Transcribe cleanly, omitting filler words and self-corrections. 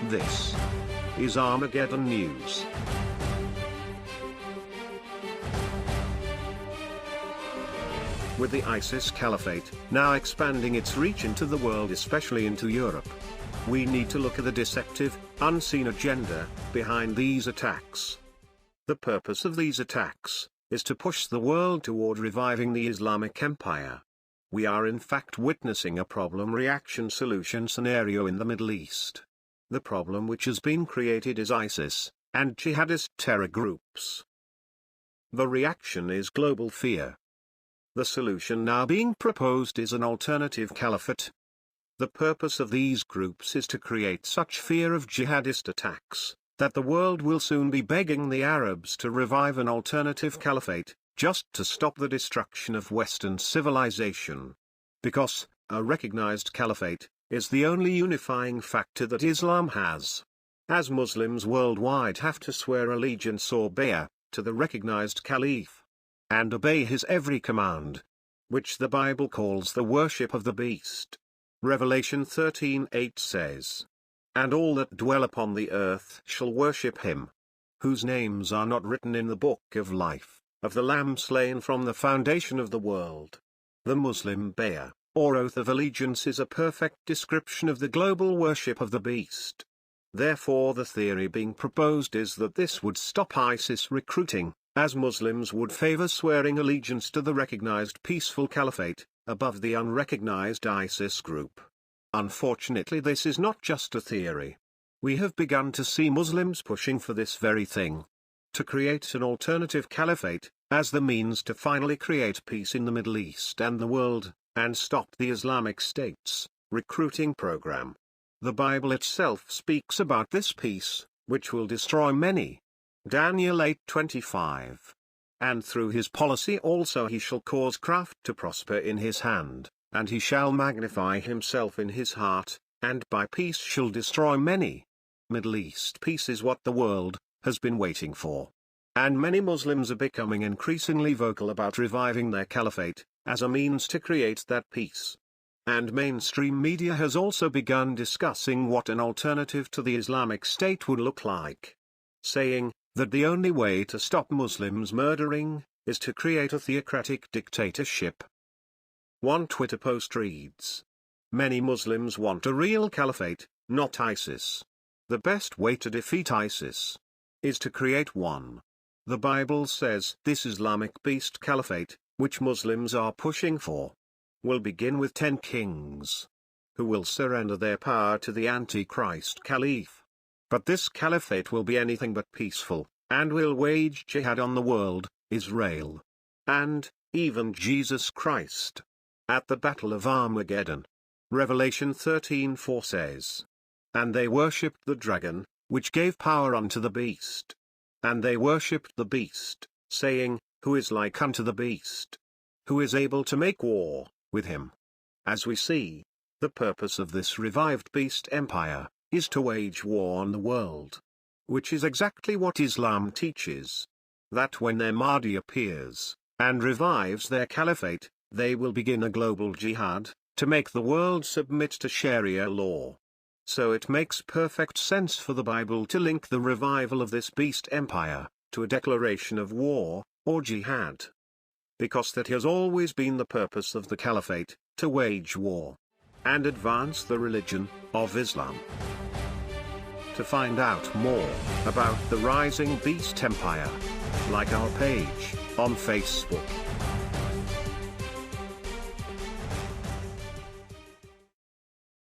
This is Armageddon News. With the ISIS Caliphate now expanding its reach into the world, especially into Europe, we need to look at the deceptive, unseen agenda behind these attacks. The purpose of these attacks is to push the world toward reviving the Islamic Empire. We are in fact witnessing a problem-reaction-solution scenario in the Middle East. The problem which has been created is ISIS and jihadist terror groups. The reaction is global fear. The solution now being proposed is an alternative caliphate. The purpose of these groups is to create such fear of jihadist attacks that the world will soon be begging the Arabs to revive an alternative caliphate, just to stop the destruction of Western civilization. Because a recognized caliphate is the only unifying factor that Islam has. As Muslims worldwide have to swear allegiance or bay'ah to the recognized caliph, and obey his every command, which the Bible calls the worship of the beast. Revelation 13:8 says, "And all that dwell upon the earth shall worship him, whose names are not written in the book of life, of the Lamb slain from the foundation of the world." The Muslim bay'ah, or oath of allegiance, is a perfect description of the global worship of the beast. Therefore the theory being proposed is that this would stop ISIS recruiting, as Muslims would favor swearing allegiance to the recognized peaceful caliphate, above the unrecognized ISIS group. Unfortunately, this is not just a theory. We have begun to see Muslims pushing for this very thing. To create an alternative caliphate, as the means to finally create peace in the Middle East and the world, and stop the Islamic State's recruiting program. The Bible itself speaks about this peace, which will destroy many. Daniel 8:25. "And through his policy also he shall cause craft to prosper in his hand, and he shall magnify himself in his heart, and by peace shall destroy many." Middle East peace is what the world has been waiting for. And many Muslims are becoming increasingly vocal about reviving their caliphate, as a means to create that peace. And mainstream media has also begun discussing what an alternative to the Islamic State would look like, saying that the only way to stop Muslims murdering is to create a theocratic dictatorship. One Twitter post reads, "Many Muslims want a real caliphate, not ISIS. The best way to defeat ISIS is to create one." The Bible says this Islamic beast caliphate, which Muslims are pushing for, will begin with 10 kings who will surrender their power to the Antichrist Caliph. But this caliphate will be anything but peaceful, and will wage jihad on the world, Israel, and even Jesus Christ. At the Battle of Armageddon, Revelation 13:4 says, "And they worshipped the dragon, which gave power unto the beast. And they worshipped the beast, saying, Who is like unto the beast? Who is able to make war with him?" As we see, the purpose of this revived beast empire is to wage war on the world. Which is exactly what Islam teaches. That when their Mahdi appears, and revives their caliphate, they will begin a global jihad, to make the world submit to Sharia law. So it makes perfect sense for the Bible to link the revival of this beast empire to a declaration of war, or jihad. Because that has always been the purpose of the caliphate, to wage war and advance the religion of Islam. To find out more about the rising beast empire, like our page on Facebook.